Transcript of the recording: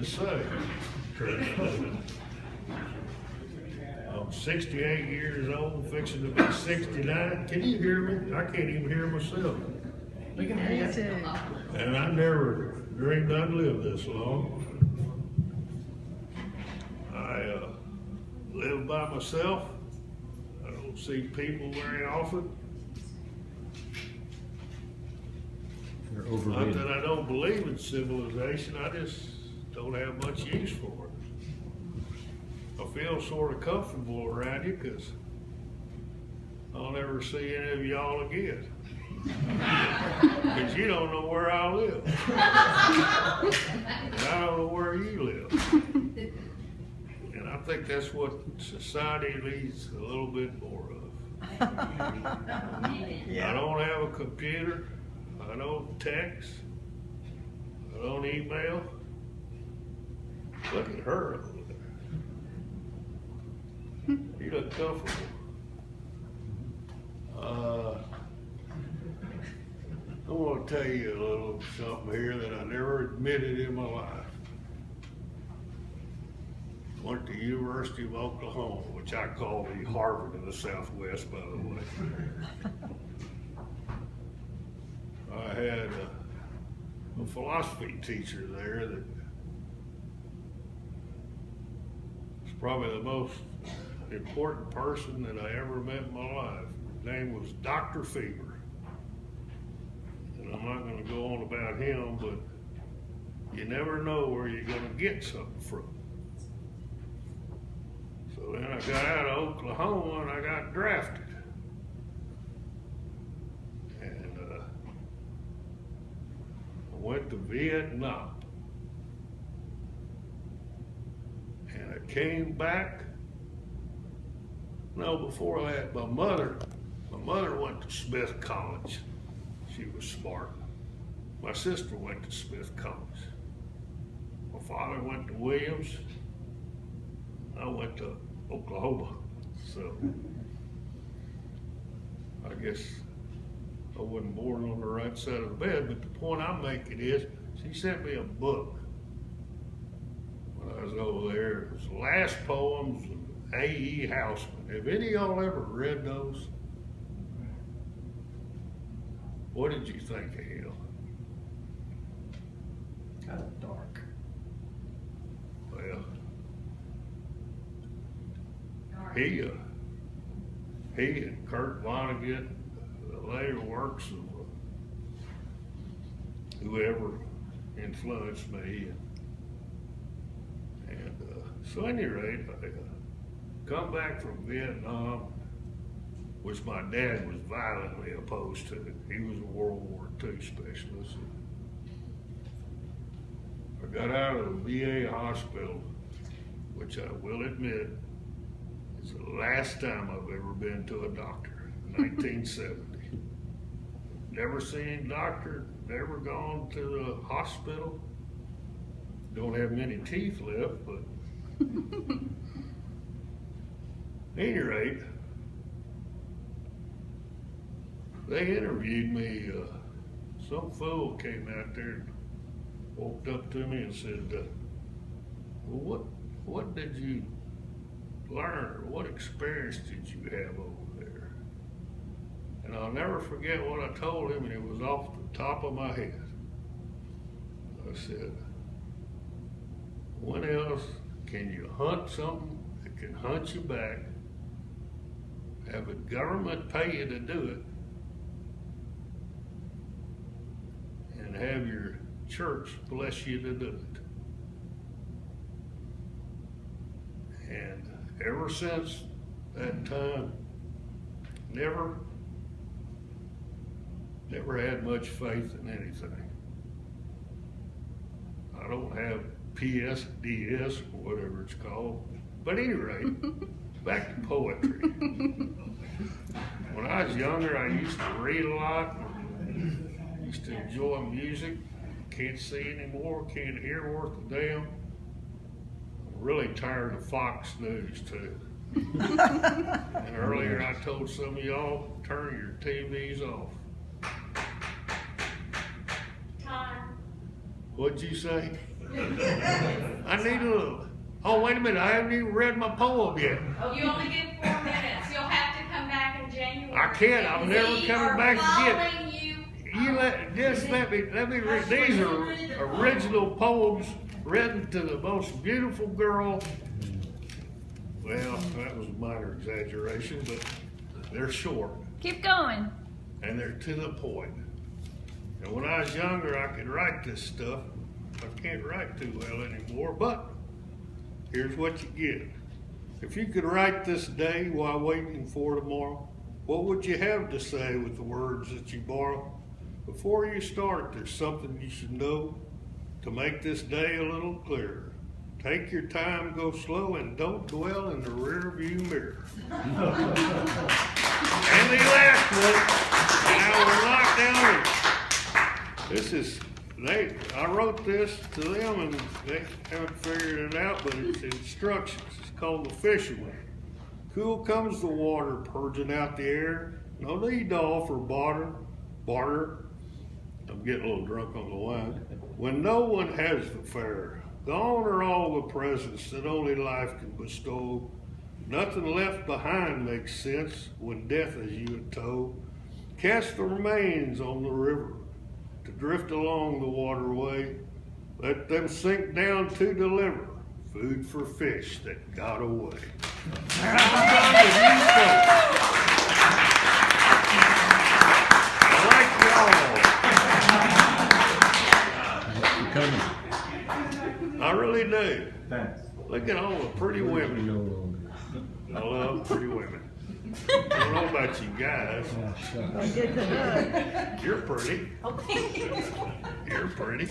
to say. I'm 68 years old, fixing to be 69. Can you hear me? I can't even hear myself. We can hear you too. And I never dreamed I'd live this long. I live by myself. I don't see people very often. You're Not overrated. that I don't believe in civilization, I just don't have much use for it. I feel sort of comfortable around you because I'll never see any of y'all again. Because you don't know where I live. And I don't know where you live. And I think that's what society needs a little bit more of. I don't have a computer. I don't text. I don't email. Look at her over there. You look comfortable. I want to tell you a little something here that I never admitted in my life. Went to University of Oklahoma, which I call the Harvard of the Southwest, by the way. I had a philosophy teacher there that was probably the most important person that I ever met in my life. His name was Dr. Fever. And I'm not going to go on about him, but you never know where you're going to get something from. So then I got out of Oklahoma and I got drafted. And I went to Vietnam. And I came back. No, before that, my mother went to Smith College. She was smart. My sister went to Smith College. My father went to Williams. I went to Oklahoma. So I guess I wasn't born on the right side of the bed, but the point I'm making is she sent me a book when I was over there. It was Last Poems of A.E. Housman. Have any of y'all ever read those? What did you think of him? Kind of dark. Well, he and Kurt Vonnegut, the later works of whoever influenced me. And so at any rate, I come back from Vietnam, which my dad was violently opposed to. He was a World War II specialist. I got out of the VA hospital, which I will admit is the last time I've ever been to a doctor, 1970. Never seen a doctor, never gone to the hospital. Don't have many teeth left, but at any rate, they interviewed me. Some fool came out there and walked up to me and said, well, what did you learn, or what experience did you have over there? And I'll never forget what I told him, and it was off the top of my head. I said, when else can you hunt something that can hunt you back, have the government pay you to do it, and have your church bless you to do it? And ever since that time, never had much faith in anything. I don't have PSDS or whatever it's called. But at any rate, back to poetry. When I was younger, I used to read a lot. Used to enjoy music. Can't see anymore, can't hear worth a damn. I'm really tired of Fox News too. And earlier I told some of y'all, turn your TVs off. Time. What'd you say? I need a little. Oh, wait a minute, I haven't even read my poem yet. You only get 4 minutes. You'll have to come back in January. I can't, I'm never We coming are back again. following you. Let me read, these are original poems written to the most beautiful girl. Well, that was a minor exaggeration, but they're short Keep going. and they're to the point. And when I was younger, I could write this stuff. I can't write too well anymore, but here's what you get. If you could write this day while waiting for tomorrow, what would you have to say with the words that you borrow? Before you start, there's something you should know to make this day a little clearer. Take your time, go slow, and don't dwell in the rear view mirror. And the last one, now we're locked down. This is, I wrote this to them and they haven't figured it out, but it's instructions. It's called The Fisherman. Cool comes the water, purging out the air. No need to offer barter. I'm getting a little drunk on the wine. When no one has the fare, gone are all the presents that only life can bestow. Nothing left behind makes sense when death has you in tow. Cast the remains on the river to drift along the waterway. Let them sink down to deliver food for fish that got away. I like y'all. I really do. Thanks. Look at all the pretty women. No longer. I love pretty women. I don't know about you guys. Oh, shucks. I get the hug. You're pretty. You're pretty.